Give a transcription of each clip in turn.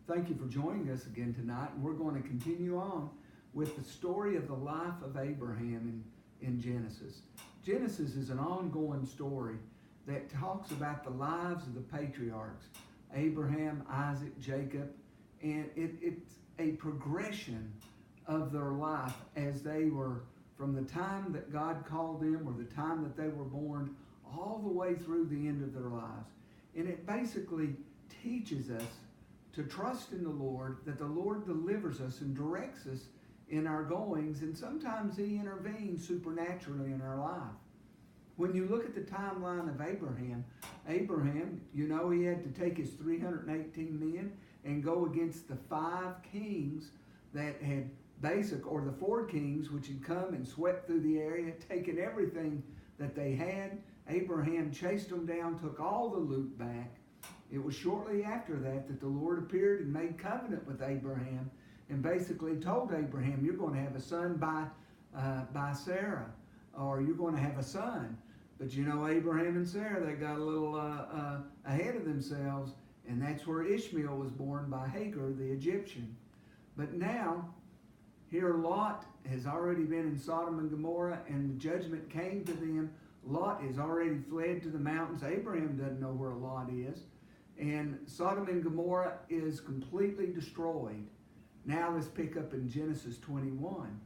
Thank you for joining us again tonight. And we're going to continue on with the story of the life of Abraham in Genesis. Genesis is an ongoing story that talks about the lives of the patriarchs, Abraham, Isaac, Jacob, and it's a progression of their life as they were from the time that God called them or the time that they were born all the way through the end of their lives. And it basically teaches us to trust in the Lord, that the Lord delivers us and directs us in our goings, and sometimes He intervenes supernaturally in our life. When you look at the timeline of Abraham, he had to take his 318 men and go against the 5 kings that had or the 4 kings which had come and swept through the area, taken everything that they had. Abraham chased them down, took all the loot back. It was shortly after that the Lord appeared and made covenant with Abraham and basically told Abraham, you're going to have a son by Sarah, or you're going to have a son. But Abraham and Sarah, they got a little ahead of themselves, and that's where Ishmael was born by Hagar, the Egyptian. But now, here Lot has already been in Sodom and Gomorrah, and the judgment came to them. Lot has already fled to the mountains. Abraham doesn't know where Lot is. And Sodom and Gomorrah is completely destroyed. Now let's pick up in Genesis 21.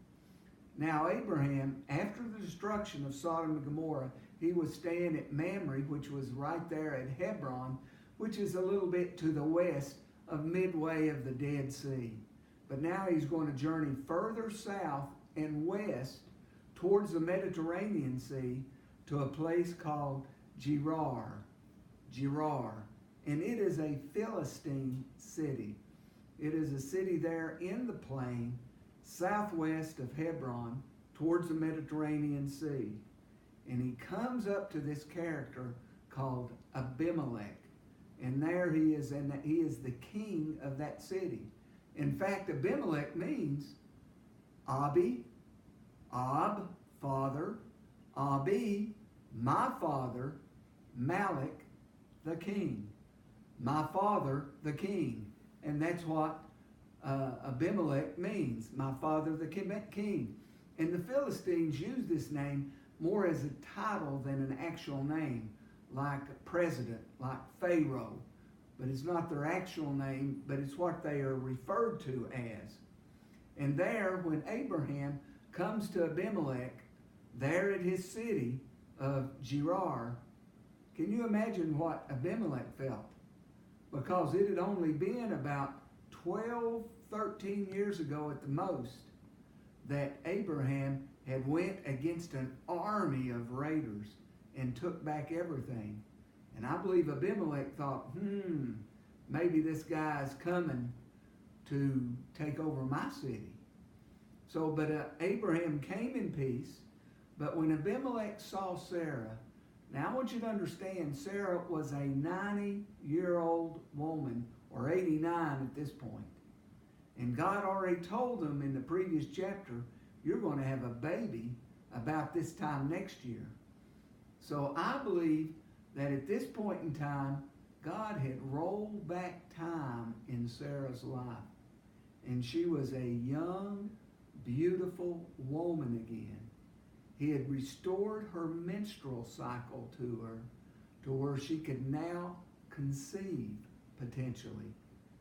Now Abraham, after the destruction of Sodom and Gomorrah, he was staying at Mamre, which was right there at Hebron, which is a little bit to the west of midway of the Dead Sea. But now he's going to journey further south and west towards the Mediterranean Sea to a place called Gerar. And it is a Philistine city. It is a city there in the plain, southwest of Hebron, towards the Mediterranean Sea. And he comes up to this character called Abimelech. And there he is, and he is the king of that city. In fact, Abimelech means Abi, Ab, father, Abi, my father, Malik, the king. My father, the king. And that's what Abimelech means, my father, the king. And the Philistines use this name more as a title than an actual name, like president, like Pharaoh. But it's not their actual name, but it's what they are referred to as. And there, when Abraham comes to Abimelech, there at his city of Gerar, can you imagine what Abimelech felt? Because it had only been about 12, 13 years ago at the most that Abraham had went against an army of raiders and took back everything. And I believe Abimelech thought, maybe this guy's coming to take over my city. But Abraham came in peace. But when Abimelech saw Sarah, now I want you to understand, Sarah was a 90-year-old woman, or 89 at this point. And God already told them in the previous chapter, you're going to have a baby about this time next year. So I believe that at this point in time, God had rolled back time in Sarah's life. And she was a young, beautiful woman again. He had restored her menstrual cycle to her to where she could now conceive potentially.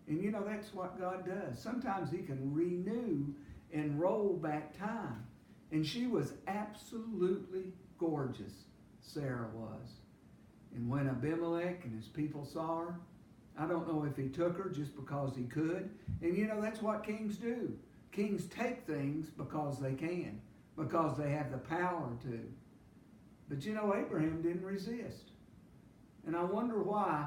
And that's what God does. Sometimes He can renew and roll back time. And she was absolutely gorgeous, Sarah was. And when Abimelech and his people saw her, I don't know if he took her just because he could. And that's what kings do. Kings take things because they can, because they have the power to. But Abraham didn't resist. And I wonder why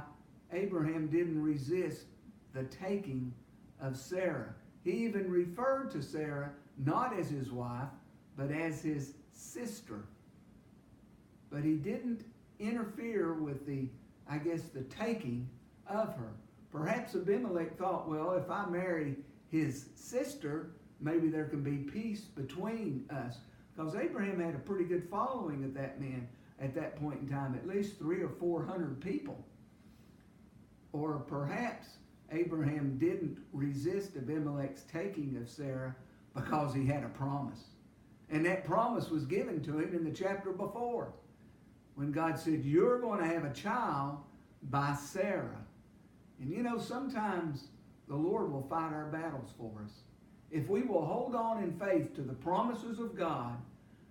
Abraham didn't resist the taking of Sarah. He even referred to Sarah not as his wife, but as his sister. But he didn't interfere with the taking of her. Perhaps Abimelech thought, well, if I marry his sister, maybe there can be peace between us. Because Abraham had a pretty good following of that man at that point in time, at least 300 or 400 people. Or perhaps Abraham didn't resist Abimelech's taking of Sarah because he had a promise. And that promise was given to him in the chapter before, when God said, you're going to have a child by Sarah. And you know, sometimes the Lord will fight our battles for us. If we will hold on in faith to the promises of God,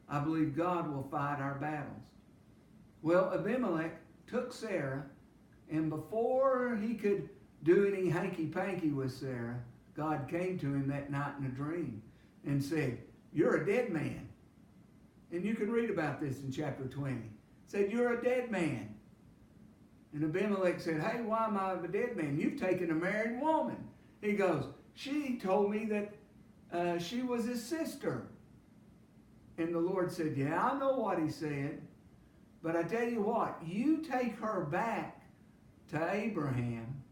I believe God will fight our battles. Well, Abimelech took Sarah, and before he could do any hanky-panky with Sarah, God came to him that night in a dream and said, you're a dead man. And you can read about this in chapter 20. Said, you're a dead man. And Abimelech said, hey, why am I a dead man? You've taken a married woman. He goes, she told me that she was his sister. And the Lord said, yeah, I know what he said. But I tell you what, you take her back to Abraham,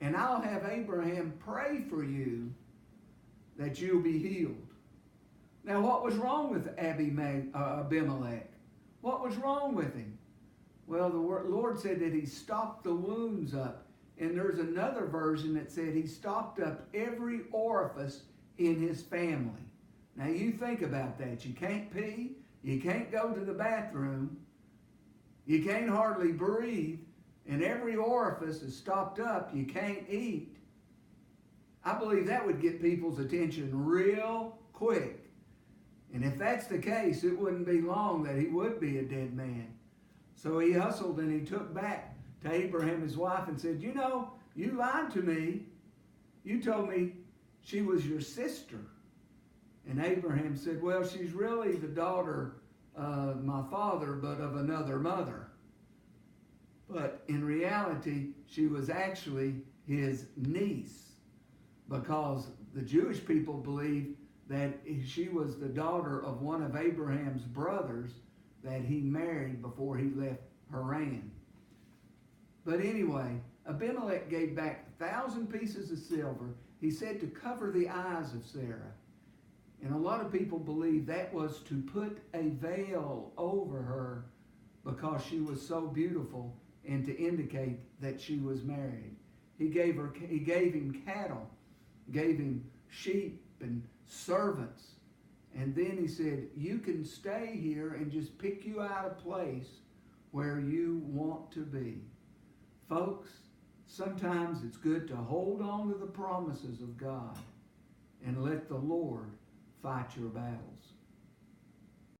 and I'll have Abraham pray for you that you'll be healed. Now, what was wrong with Abimelech? What was wrong with him? Well, the Lord said that he stopped the wounds up. And there's another version that said he stopped up every orifice in his family. Now, you think about that. You can't pee. You can't go to the bathroom. You can't hardly breathe. And every orifice is stopped up. You can't eat. I believe that would get people's attention real quick. And if that's the case, it wouldn't be long that he would be a dead man. So he hustled and he took back to Abraham, his wife, and said, you know, you lied to me. You told me she was your sister. And Abraham said, well, she's really the daughter of my father, but of another mother. But in reality, she was actually his niece, because the Jewish people believed that she was the daughter of one of Abraham's brothers that he married before he left Haran. But anyway, Abimelech gave back 1,000 pieces of silver, he said, to cover the eyes of Sarah. And a lot of people believe that was to put a veil over her because she was so beautiful and to indicate that she was married. He gave him cattle, gave him sheep and servants. And then he said, you can stay here and just pick you out a place where you want to be. Folks, sometimes it's good to hold on to the promises of God and let the Lord fight your battles.